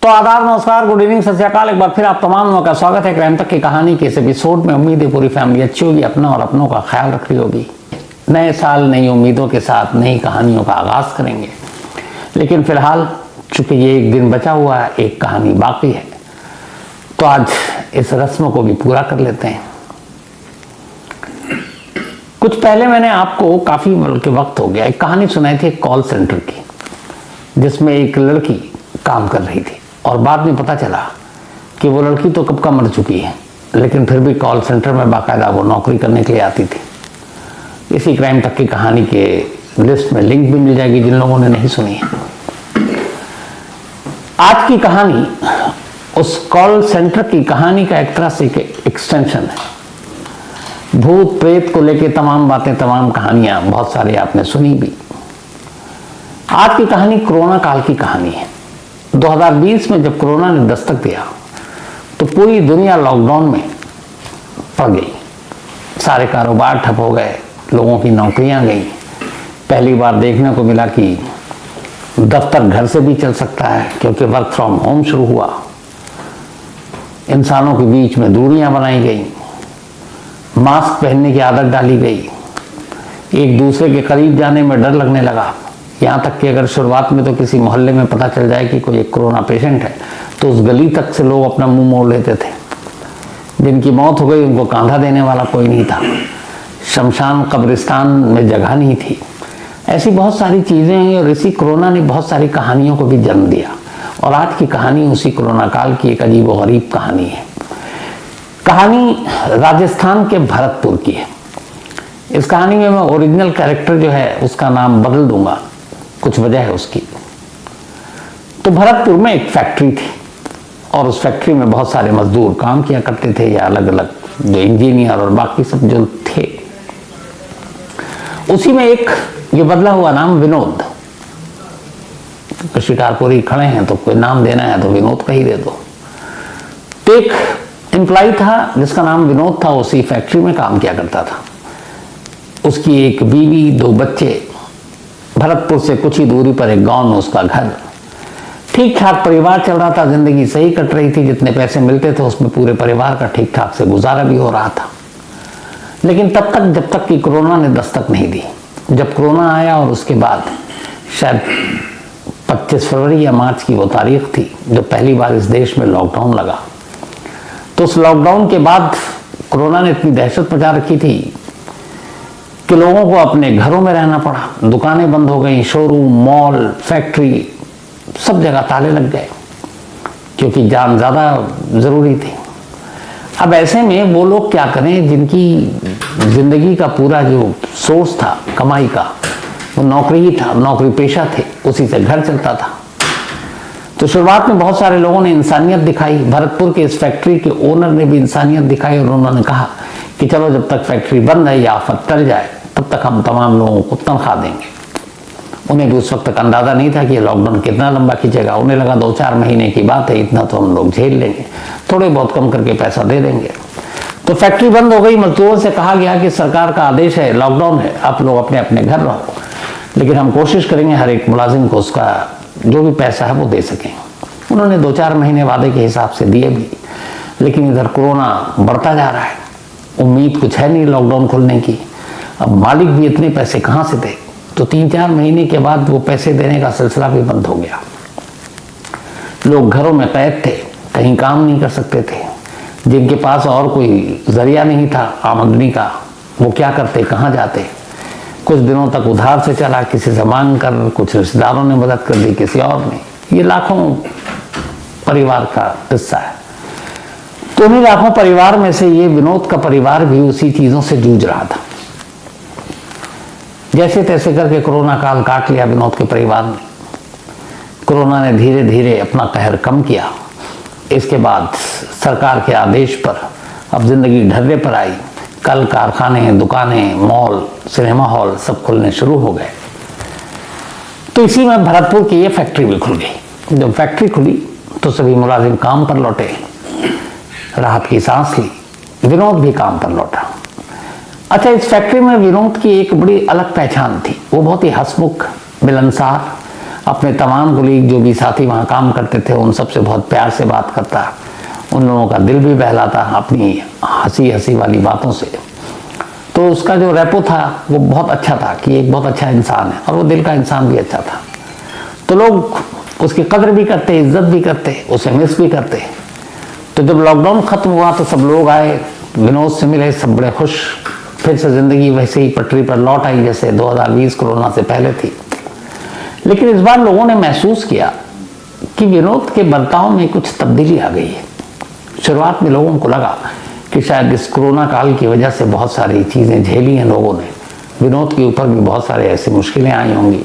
तो आदाब, नमस्कार, गुड इवनिंग, सत श्री अकाल। एक बार फिर आप तमाम लोगों का स्वागत है क्राइम तक की कहानी के इस एपिसोड में। उम्मीद है पूरी फैमिली अच्छी होगी, अपना और अपनों का ख्याल रख रही होगी। नए साल नई उम्मीदों के साथ नई कहानियों का आगाज करेंगे, लेकिन फिलहाल चूंकि ये एक दिन बचा हुआ है, एक कहानी बाकी है, तो आज इस रस्म को भी पूरा कर लेते हैं। कुछ पहले मैंने आपको काफी वक्त हो गया एक कहानी सुनाई थी एक कॉल सेंटर की, जिसमें एक लड़की काम कर रही थी और बाद में पता चला कि वो लड़की तो कब का मर चुकी है, लेकिन फिर भी कॉल सेंटर में बाकायदा वो नौकरी करने के लिए आती थी। इसी क्राइम तक की कहानी के लिस्ट में लिंक भी मिल जाएगी जिन लोगों ने नहीं सुनी है। आज की कहानी उस कॉल सेंटर की कहानी का एक तरह से एक्सटेंशन है। भूत प्रेत को लेके तमाम बातें, तमाम कहानियां बहुत सारी आपने सुनी भी। आज की कहानी कोरोना काल की कहानी है। 2020 में जब कोरोना ने दस्तक दिया तो पूरी दुनिया लॉकडाउन में पड़ गई। सारे कारोबार ठप हो गए, लोगों की नौकरियां गई। पहली बार देखने को मिला कि दफ्तर घर से भी चल सकता है, क्योंकि वर्क फ्रॉम होम शुरू हुआ। इंसानों के बीच में दूरियां बनाई गई, मास्क पहनने की आदत डाली गई, एक दूसरे के करीब जाने में डर लगने लगा। यहाँ तक कि अगर शुरुआत में तो किसी मोहल्ले में पता चल जाए कि कोई एक कोरोना पेशेंट है तो उस गली तक से लोग अपना मुंह मोड़ लेते थे। जिनकी मौत हो गई उनको कांधा देने वाला कोई नहीं था, शमशान कब्रिस्तान में जगह नहीं थी। ऐसी बहुत सारी चीज़ें हैं और इसी कोरोना ने बहुत सारी कहानियों को भी जन्म दिया। और आज की कहानी उसी कोरोना काल की एक अजीब और गरीब कहानी है। कहानी राजस्थान के भरतपुर की है। इस कहानी में मैं ओरिजिनल कैरेक्टर जो है उसका नाम बदल दूंगा, कुछ वजह है उसकी। तो भरतपुर में एक फैक्ट्री थी और उस फैक्ट्री में बहुत सारे मजदूर काम किया करते थे, या अलग अलग जो इंजीनियर और बाकी सब जो थे। उसी में एक ये बदला हुआ नाम विनोद। तो शिकारपुरी खड़े हैं तो कोई नाम देना है तो विनोद का ही दे दो। तो एक एम्प्लॉय था जिसका नाम विनोद था, उसी फैक्ट्री में काम किया करता था। उसकी एक बीवी, 2 बच्चे। भरतपुर से कुछ ही दूरी पर एक गांव में उसका घर। ठीक ठाक परिवार चल रहा था, जिंदगी सही कट रही थी। जितने पैसे मिलते थे उसमें पूरे परिवार का ठीक ठाक से गुजारा भी हो रहा था। लेकिन तब तक जब तक कि कोरोना ने दस्तक नहीं दी। जब कोरोना आया और उसके बाद शायद 25 फरवरी या मार्च की वो तारीख थी जब पहली बार इस देश में लॉकडाउन लगा। तो उस लॉकडाउन के बाद कोरोना ने इतनी दहशत मचा रखी थी कि लोगों को अपने घरों में रहना पड़ा। दुकानें बंद हो गई, शोरूम, मॉल, फैक्ट्री, सब जगह ताले लग गए, क्योंकि जान ज़्यादा ज़रूरी थी। अब ऐसे में वो लोग क्या करें जिनकी ज़िंदगी का पूरा जो सोर्स था कमाई का वो नौकरी ही था, नौकरी पेशा थे, उसी से घर चलता था। तो शुरुआत में बहुत सारे लोगों ने इंसानियत दिखाई। भरतपुर के इस फैक्ट्री के ओनर ने भी इंसानियत दिखाई और उन्होंने कहा कि चलो जब तक फैक्ट्री बंद है या आफत टल जाए तब तक हम तमाम लोगों को तनख्वाह देंगे। उन्हें भी उस वक्त तक अंदाजा नहीं था कि ये लॉकडाउन कितना लंबा खींचेगा। उन्हें लगा 2-4 महीने की बात है, इतना तो हम लोग झेल लेंगे, थोड़े बहुत कम करके पैसा दे देंगे। तो फैक्ट्री बंद हो गई। मजदूरों से कहा गया कि सरकार का आदेश है, लॉकडाउन है, आप लोग अपने अपने घर रहो, लेकिन हम कोशिश करेंगे हर एक मुलाजिम को उसका जो भी पैसा है वो दे सकें। उन्होंने 2-4 महीने वादे के हिसाब से दिए भी, लेकिन इधर कोरोना बढ़ता जा रहा है। उम्मीद कुछ है नहीं लॉकडाउन खुलने की। अब मालिक भी इतने पैसे कहाँ से दे। तो 3-4 महीने के बाद वो पैसे देने का सिलसिला भी बंद हो गया। लोग घरों में कैद थे, कहीं काम नहीं कर सकते थे। जिनके पास और कोई जरिया नहीं था आमदनी का, वो क्या करते, कहाँ जाते। कुछ दिनों तक उधार से चला, किसी से मांग कर, कुछ रिश्तेदारों ने मदद कर दी, किसी और ने। ये लाखों परिवार का किस्सा है। तो उन्हीं लाखों परिवार में से ये विनोद का परिवार भी उसी चीजों से जूझ रहा था। जैसे तैसे करके कोरोना काल काट लिया विनोद के परिवार ने। कोरोना ने धीरे धीरे अपना कहर कम किया। इसके बाद सरकार के आदेश पर अब जिंदगी ढर्रे पर आई। कल कारखाने, दुकानें, मॉल, सिनेमा हॉल सब खुलने शुरू हो गए। तो इसी में भरतपुर की ये फैक्ट्री भी खुल गई। जब फैक्ट्री खुली तो सभी मुलाजिम काम पर लौटे, राहत की सांस ली। विनोद भी काम पर लौटा। अच्छा, इस फैक्ट्री में विनोद की एक बड़ी अलग पहचान थी। वो बहुत ही हंसमुख, मिलनसार, अपने तमाम कुलीग जो भी साथी वहाँ काम करते थे उन सबसे बहुत प्यार से बात करता, उन लोगों का दिल भी बहलाता अपनी हंसी हंसी वाली बातों से। तो उसका जो रेपो था वो बहुत अच्छा था कि एक बहुत अच्छा इंसान है, और वो दिल का इंसान भी अच्छा था। तो लोग उसकी कदर भी करते, इज्जत भी करते, उसे मिस भी करते। तो जब लॉकडाउन खत्म हुआ तो सब लोग आए, विनोद से मिले, सब बड़े खुश। फिर से जिंदगी वैसे ही पटरी पर लौट आई जैसे 2020 कोरोना से पहले थी। लेकिन इस बार लोगों ने महसूस किया कि विनोद के बर्ताव में कुछ तब्दीली आ गई है। शुरुआत में लोगों को लगा कि शायद इस कोरोना काल की वजह से बहुत सारी चीज़ें झेली हैं लोगों ने, विनोद के ऊपर भी बहुत सारे ऐसी मुश्किलें आई होंगी,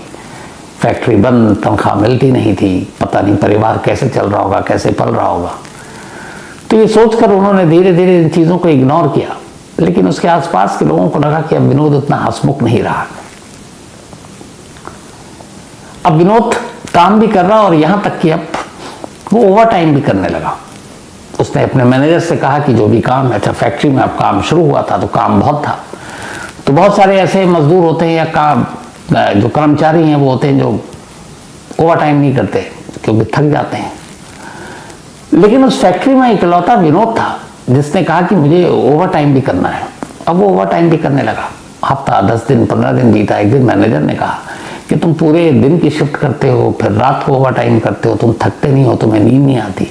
फैक्ट्री बंद, तनख्वाह मिलती नहीं थी, पता नहीं परिवार कैसे चल रहा होगा, कैसे पल रहा होगा। तो ये सोचकर उन्होंने धीरे धीरे इन चीज़ों को इग्नोर किया। लेकिन उसके आसपास के लोगों को लगा कि अब विनोद उतना हंसमुख नहीं रहा। अब विनोद काम भी कर रहा, और यहां तक कि अब वो ओवर टाइम भी करने लगा। उसने अपने मैनेजर से कहा कि जो भी काम है, अच्छा फैक्ट्री में अब काम शुरू हुआ था तो काम बहुत था, तो बहुत सारे ऐसे मजदूर होते हैं या काम जो कर्मचारी हैं वो होते हैं जो ओवर टाइम नहीं करते क्योंकि थक जाते हैं। लेकिन उस फैक्ट्री में इकलौता विनोद था जिसने कहा कि मुझे ओवर टाइम भी करना है। अब वो ओवर टाइम भी करने लगा। हफ्ता, 10 दिन, 15 दिन बीता। एक दिन मैनेजर ने कहा कि तुम पूरे दिन की शिफ्ट करते हो, फिर रात को ओवर टाइम करते हो, तुम थकते नहीं हो, तुम्हें नींद नहीं आती।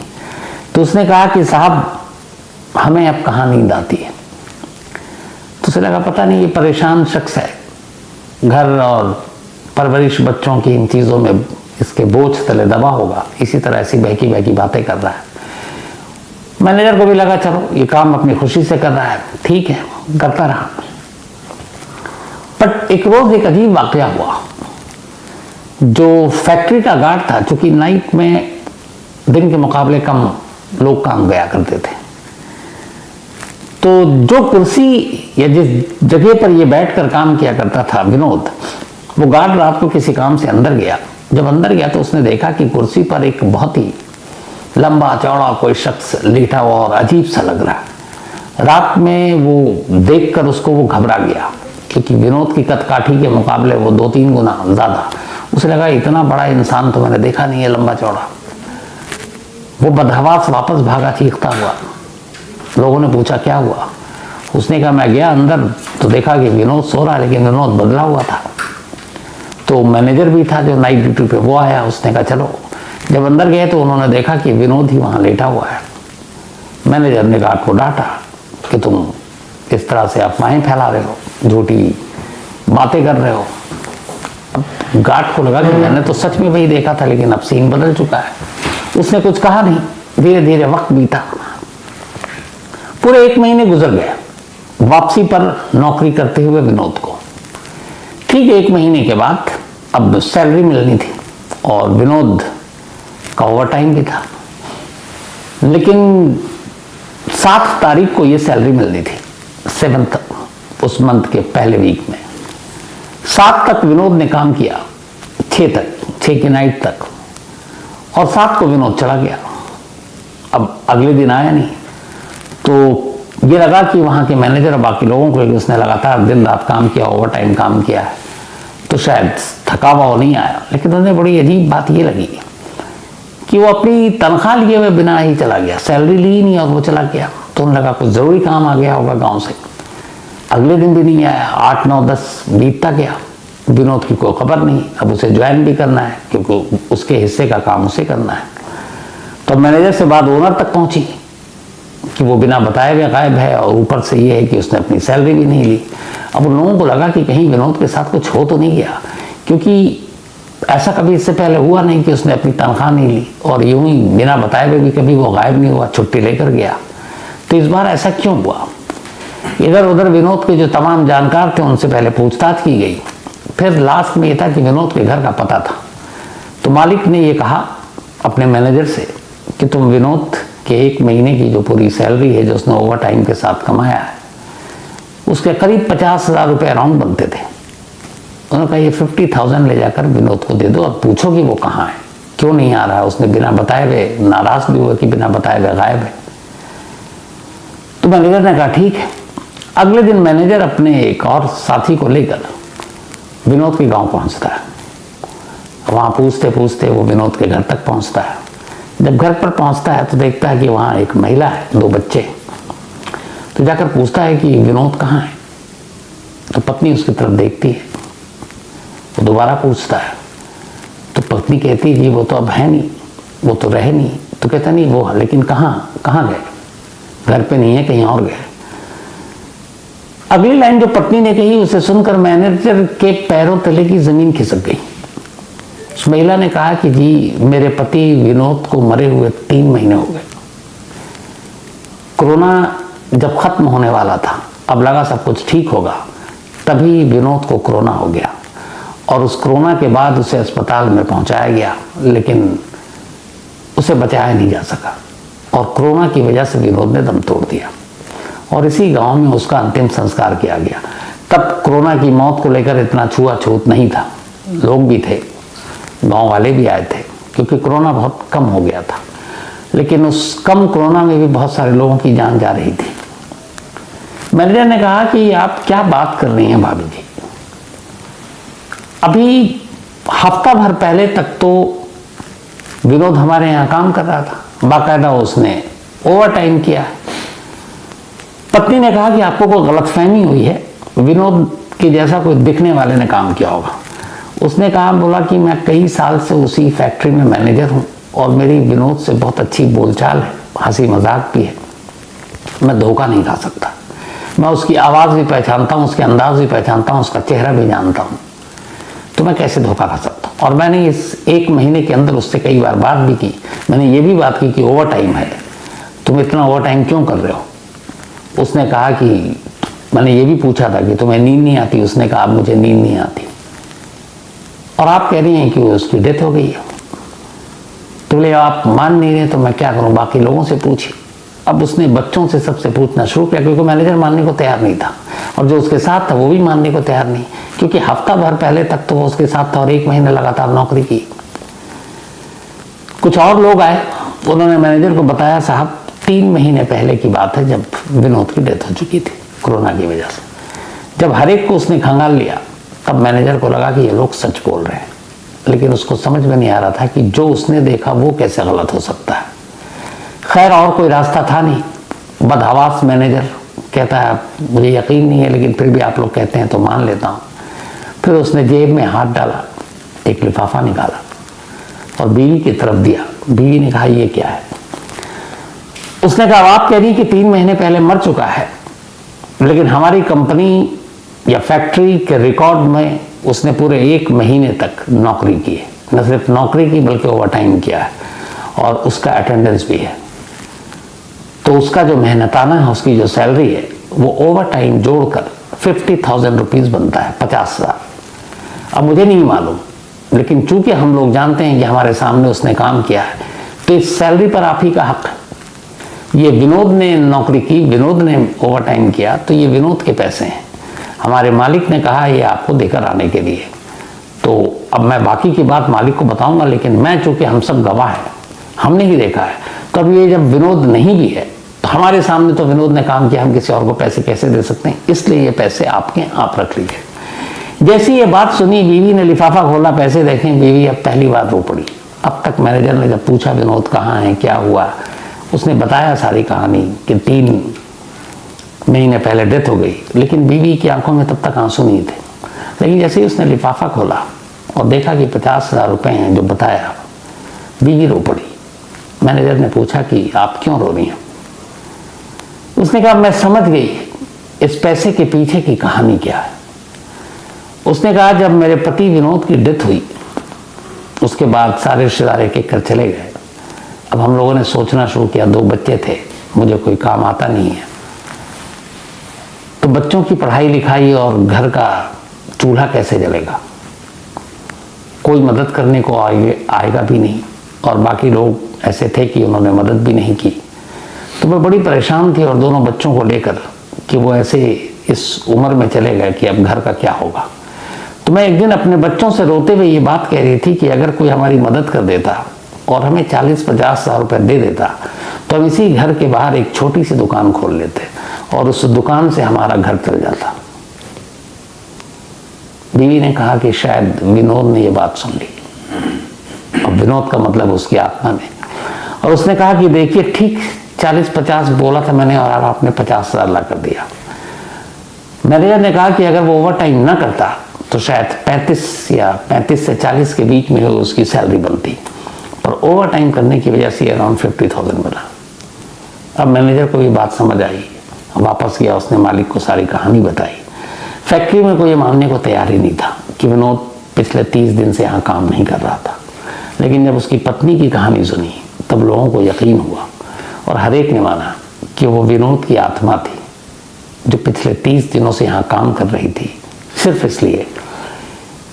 तो उसने कहा कि साहब हमें अब कहाँ नींद आती है। तो उसे लगा पता नहीं ये परेशान शख्स है, घर और परवरिश बच्चों की इन चीज़ों में इसके बोझ तले दबा होगा, इसी तरह ऐसी बहकी बहकी बातें कर रहा है। मैनेजर को भी लगा चलो ये काम अपनी खुशी से कर रहा है, ठीक है, करता रहा। बट एक रोज एक अजीब वाकया हुआ। जो फैक्ट्री का गार्ड था, चूंकि नाइट में दिन के मुकाबले कम लोग काम गया करते थे, तो जो कुर्सी या जिस जगह पर ये बैठकर काम किया करता था विनोद, वो गार्ड रात को किसी काम से अंदर गया। जब अंदर गया तो उसने देखा कि कुर्सी पर एक बहुत ही लंबा चौड़ा कोई शख्स लेटा हुआ और अजीब सा लग रहा है। रात में वो देखकर उसको वो घबरा गया, क्योंकि विनोद की कदकाठी के मुकाबले वो 2-3 गुना ज्यादा। उसे लगा इतना बड़ा इंसान तो मैंने देखा नहीं है, लंबा चौड़ा। वो बदहवास वापस भागा चीखता हुआ। लोगों ने पूछा क्या हुआ। उसने कहा मैं गया अंदर तो देखा कि विनोद सो रहा, लेकिन विनोद बदला हुआ था। तो मैनेजर भी था जो नाइट ड्यूटी पे, वो आया। उसने कहा चलो। जब अंदर गए तो उन्होंने देखा कि विनोद ही वहां लेटा हुआ है। मैनेजर ने गार्ड को डांटा कि तुम इस तरह से अफवाहें फैला रहे हो, झूठी बातें कर रहे हो। अब गार्ड को लगा कि मैंने तो सच में वही देखा था, लेकिन अब सीन बदल चुका है। उसने कुछ कहा नहीं। धीरे धीरे वक्त बीता। पूरे 1 महीने गुजर गए वापसी पर नौकरी करते हुए विनोद को। ठीक 1 महीने के बाद अब सैलरी मिलनी थी, और विनोद का ओवर टाइम भी था। लेकिन 7 तारीख को ये सैलरी मिलनी थी, 7th उस मंथ के पहले वीक में। 7 तक विनोद ने काम किया, 6 की नाइट तक, और 7 को विनोद चला गया। अब अगले दिन आया नहीं, तो ये लगा कि वहाँ के मैनेजर और बाकी लोगों को, उसने लगातार दिन रात काम किया, ओवर टाइम काम किया है, तो शायद थका हुआ नहीं आया। लेकिन उन्हें बड़ी अजीब बात ये लगी कि वो अपनी तनख्वाह लिए हुए बिना ही चला गया, सैलरी ली नहीं और वो चला गया। तो उन्हें लगा कुछ ज़रूरी काम आ गया होगा गाँव से। अगले दिन भी नहीं आया। 8, 9, 10 बीतता गया, विनोद की कोई खबर नहीं। अब उसे ज्वाइन भी करना है क्योंकि उसके हिस्से का काम उसे करना है। तो मैनेजर से बात ओनर तक पहुंची कि वो बिना बताए हुए गायब है, और ऊपर से ये है कि उसने अपनी सैलरी भी नहीं ली। अब उन लोगों को लगा कि कहीं विनोद के साथ कुछ हो तो नहीं गया, क्योंकि ऐसा कभी इससे पहले हुआ नहीं कि उसने अपनी तनख्वाह नहीं ली, और यूं ही बिना बताए हुए भी कभी वो गायब नहीं हुआ, छुट्टी लेकर गया। तो इस बार ऐसा क्यों हुआ। इधर उधर विनोद के जो तमाम जानकार थे उनसे पहले पूछताछ की गई। फिर लास्ट में ये था कि विनोद के घर का पता था। तो मालिक ने ये कहा अपने मैनेजर से कि तुम विनोद के 1 महीने की जो पूरी सैलरी है जो उसने ओवर टाइम के साथ कमाया है, उसके करीब 50,000 रुपये अराउंड बनते थे। उन्होंने कहा ये 50,000 ले जाकर विनोद को दे दो, और पूछो कि वो कहाँ है, क्यों नहीं आ रहा है। उसने बिना बताए हुए नाराज भी हुआ कि बिना बताए हुए गायब है। तो मैनेजर ने कहा ठीक है। अगले दिन मैनेजर अपने एक और साथी को लेकर विनोद के गांव पहुंचता है। वहाँ पूछते पूछते वो विनोद के घर तक पहुँचता है। जब घर पर पहुँचता है तो देखता है कि वहाँ एक महिला है, 2 बच्चे। तो जाकर पूछता है कि विनोद कहाँ है। तो पत्नी उसकी तरफ देखती है। वो दोबारा पूछता है तो पत्नी कहती है जी वो तो अब है नहीं, वो तो रहे नहीं। तो कहता नहीं वो, लेकिन कहाँ गए, घर पे नहीं है, कहीं और गए। अगली लाइन जो पत्नी ने कही उसे सुनकर मैनेजर के पैरों तले की जमीन खिसक गई। उस महिला ने कहा कि जी मेरे पति विनोद को मरे हुए 3 महीने हो गए। कोरोना जब खत्म होने वाला था, अब लगा सब कुछ ठीक होगा, तभी विनोद को कोरोना हो गया और उस कोरोना के बाद उसे अस्पताल में पहुंचाया गया, लेकिन उसे बचाया नहीं जा सका और कोरोना की वजह से विनोद ने दम तोड़ दिया और इसी गांव में उसका अंतिम संस्कार किया गया। तब कोरोना की मौत को लेकर इतना छुआछूत नहीं था, लोग भी थे, गांव वाले भी आए थे, क्योंकि कोरोना बहुत कम हो गया था। लेकिन उस कम कोरोना में भी बहुत सारे लोगों की जान जा रही थी। मैनेजर ने कहा कि आप क्या बात कर रही हैं भाभी जी, अभी हफ्ता भर पहले तक तो विनोद हमारे यहाँ काम कर रहा था, बाकायदा उसने ओवर टाइम किया। पत्नी ने कहा कि आपको कोई गलतफहमी हुई है, विनोद के जैसा कोई दिखने वाले ने काम किया होगा। उसने कहा, बोला कि मैं कई साल से उसी फैक्ट्री में मैनेजर हूँ और मेरी विनोद से बहुत अच्छी बोलचाल है, हंसी मजाक भी है, मैं धोखा नहीं खा सकता। मैं उसकी आवाज़ भी पहचानता हूँ, उसके अंदाज भी पहचानता हूँ, उसका चेहरा भी जानता हूँ, तो मैं कैसे धोखा खा सकता हूँ। और मैंने इस 1 महीने के अंदर उससे कई बार बात भी की। मैंने ये भी बात की कि ओवर टाइम है, तुम इतना ओवर टाइम क्यों कर रहे हो। उसने कहा कि मैंने ये भी पूछा था कि तुम्हें नींद नहीं आती। उसने कहा अब मुझे नींद नहीं आती। और आप कह रही हैं कि उसकी डेथ हो गई है। तो बोले आप मान नहीं रहे तो मैं क्या करूं, बाकी लोगों से पूछिए। अब उसने बच्चों से सबसे पूछना शुरू किया, क्योंकि मैनेजर मानने को तैयार नहीं था और जो उसके साथ था वो भी मानने को तैयार नहीं, क्योंकि हफ्ता भर पहले तक तो वो उसके साथ था और 1 महीने लगातार नौकरी की। कुछ और लोग आए, उन्होंने मैनेजर को बताया, साहब 3 महीने पहले की बात है जब विनोद की डेथ हो चुकी थी कोरोना की वजह से। जब हर एक को उसने खंगाल लिया तब मैनेजर को लगा कि ये लोग सच बोल रहे हैं, लेकिन उसको समझ में नहीं आ रहा था कि जो उसने देखा वो कैसे गलत हो सकता है। खैर और कोई रास्ता था नहीं। बदहवास मैनेजर कहता है मुझे यकीन नहीं है, लेकिन फिर भी आप लोग कहते हैं तो मान लेता हूँ। फिर उसने जेब में हाथ डाला, एक लिफाफा निकाला और बीवी की तरफ दिया। बीवी ने कहा ये क्या है। उसने कहा आप कह रही कि 3 महीने पहले मर चुका है, लेकिन हमारी कंपनी या फैक्ट्री के रिकॉर्ड में उसने पूरे 1 महीने तक नौकरी की है। न सिर्फ नौकरी की बल्कि ओवर टाइम किया है और उसका अटेंडेंस भी है। तो उसका जो मेहनताना है, उसकी जो सैलरी है वो ओवर टाइम जोड़कर 50,000 रुपीज़ बनता है, 50,000। अब मुझे नहीं मालूम, लेकिन चूंकि हम लोग जानते हैं कि हमारे सामने उसने काम किया है, तो इस सैलरी पर आप ही का हक है। ये विनोद ने नौकरी की, विनोद ने ओवर टाइम किया, तो ये विनोद के पैसे हैं। हमारे मालिक ने कहा ये आपको देकर आने के लिए। तो अब मैं बाकी की बात मालिक को बताऊंगा, लेकिन मैं चूंकि हम सब गवाह हैं, हमने ही देखा है, तो अब ये जब विनोद नहीं भी है तो हमारे सामने तो विनोद ने काम किया, हम किसी और को पैसे कैसे दे सकते हैं, इसलिए ये पैसे आपके, आप रख लीजिए। जैसी ये बात सुनी, बीवी ने लिफाफा खोला, पैसे देखे, बीवी अब पहली बार रो पड़ी। अब तक मैनेजर ने जब पूछा विनोद कहाँ है, क्या हुआ, उसने बताया सारी कहानी कि 3 महीने पहले डेथ हो गई, लेकिन बीवी की आंखों में तब तक आंसू नहीं थे। लेकिन जैसे ही उसने लिफाफा खोला और देखा कि 50,000 रुपये हैं जो बताया, बीवी रो पड़ी। मैनेजर ने पूछा कि आप क्यों रो रही हैं। उसने कहा मैं समझ गई इस पैसे के पीछे की कहानी क्या है। उसने कहा जब मेरे पति विनोद की डेथ हुई, उसके बाद सारे रिश्तेदार एक कर चले गए। अब हम लोगों ने सोचना शुरू किया, 2 बच्चे थे, मुझे कोई काम आता नहीं है, तो बच्चों की पढ़ाई लिखाई और घर का चूल्हा कैसे जलेगा, कोई मदद करने को आएगा भी नहीं। और बाकी लोग ऐसे थे कि उन्होंने मदद भी नहीं की। तो मैं बड़ी परेशान थी और दोनों बच्चों को लेकर कि वो ऐसे इस उम्र में चले गए कि अब घर का क्या होगा। तो मैं एक दिन अपने बच्चों से रोते हुए ये बात कह रही थी कि अगर कोई हमारी मदद कर देता और हमें 40-50,000 रुपये दे देता तो हम इसी घर के बाहर एक छोटी सी दुकान खोल लेते और उस दुकान से हमारा घर चल जाता। बीवी ने कहा कि शायद विनोद ने ये बात सुन ली। और विनोद का मतलब उसकी आत्मा में। और उसने कहा कि देखिए ठीक 40-50 बोला था मैंने और अब आपने 50,000 ला कर दिया। मैनेजर ने कहा कि अगर वो ओवर टाइम ना करता तो शायद 35 से 40 के बीच में उसकी सैलरी बनती, पर ओवर टाइम करने की वजह से अराउंड 50,000 मिला। अब मैनेजर को ये बात समझ आई, वापस गया, उसने मालिक को सारी कहानी बताई। फैक्ट्री में कोई मानने को तैयार ही नहीं था कि विनोद पिछले 30 दिन से यहाँ काम नहीं कर रहा था। लेकिन जब उसकी पत्नी की कहानी सुनी तब लोगों को यकीन हुआ और हर एक ने माना कि वो विनोद की आत्मा थी जो पिछले 30 दिनों से यहाँ काम कर रही थी, सिर्फ इसलिए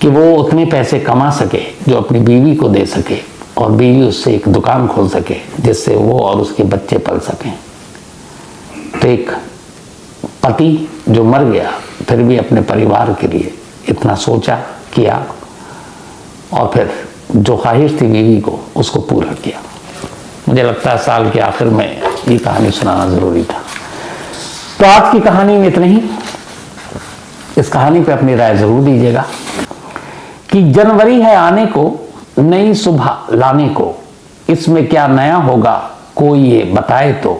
कि वो उतने पैसे कमा सके जो अपनी बीवी को दे सके और बीवी उससे एक दुकान खोल सके जिससे वो और उसके बच्चे पल सकें। तो एक पति जो मर गया फिर भी अपने परिवार के लिए इतना सोचा किया और फिर जो ख्वाहिश थी बीवी को उसको पूरा किया। मुझे लगता है साल के आखिर में ये कहानी सुनाना जरूरी था। तो आज की कहानी में इतना ही। इस कहानी पे अपनी राय जरूर दीजिएगा कि जनवरी है आने को, नई सुबह लाने को, इसमें क्या नया होगा कोई ये बताए तो।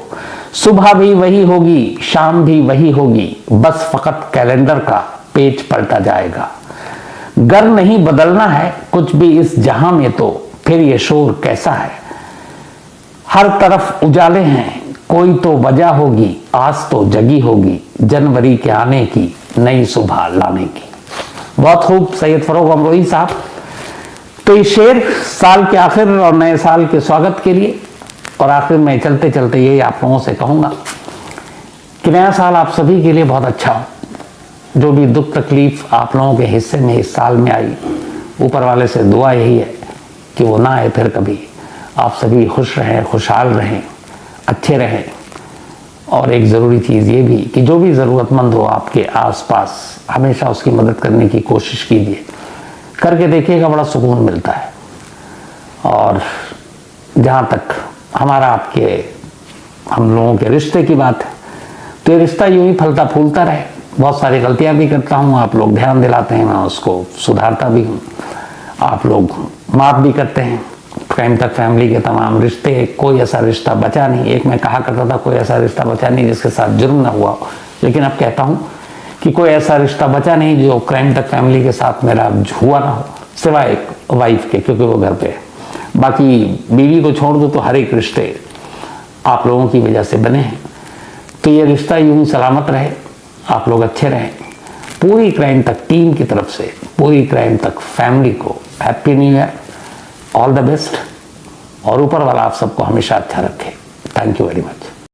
सुबह भी वही होगी, शाम भी वही होगी, बस फकत कैलेंडर का पेज पलटा जाएगा। घर नहीं बदलना है कुछ भी इस जहां में तो फिर ये शोर कैसा है। हर तरफ उजाले हैं कोई तो वजह होगी, आज तो जगी होगी जनवरी के आने की, नई सुबह लाने की। बहुत खूब सैयद फरोग अमरोही साहब। तो ये शेर साल के आखिर और नए साल के स्वागत के लिए और आखिर में चलते चलते यही आप लोगों से कहूंगा कि नया साल आप सभी के लिए बहुत अच्छा हो। जो भी दुख तकलीफ आप लोगों के हिस्से में इस साल में आई, ऊपर वाले से दुआ यही है कि वो ना आए फिर कभी। आप सभी खुश रहें, खुशहाल रहें, अच्छे रहें। और एक ज़रूरी चीज़ ये भी कि जो भी ज़रूरतमंद हो आपके आसपास हमेशा उसकी मदद करने की कोशिश कीजिए। करके देखिएगा बड़ा सुकून मिलता है। और जहाँ तक हमारा आपके हम लोगों के रिश्ते की बात है तो ये रिश्ता यूं ही फलता फूलता रहे। बहुत सारी गलतियां भी करता हूँ, आप लोग ध्यान दिलाते हैं, मैं उसको सुधारता भी हूँ। आप लोग माफ़ भी करते हैं। क्राइम तक फैमिली के तमाम रिश्ते, कोई ऐसा रिश्ता बचा नहीं। एक मैं कहा करता था कोई ऐसा रिश्ता बचा नहीं जिसके साथ जुर्म ना हुआ हो, लेकिन अब कहता हूँ कि कोई ऐसा रिश्ता बचा नहीं जो क्राइम तक फैमिली के साथ मेरा हुआ ना हो, सिवाय एक वाइफ के, क्योंकि वो घर पे है। बाकी बीवी को छोड़ दो तो हर एक रिश्ते आप लोगों की वजह से बने हैं। तो ये रिश्ता यूं ही सलामत रहे, आप लोग अच्छे रहें। पूरी क्राइम तक टीम की तरफ से पूरी क्राइम तक फैमिली को happy new year, all the best. और ऊपर वाला आप सबको हमेशा अच्छा रखे। Thank you very much.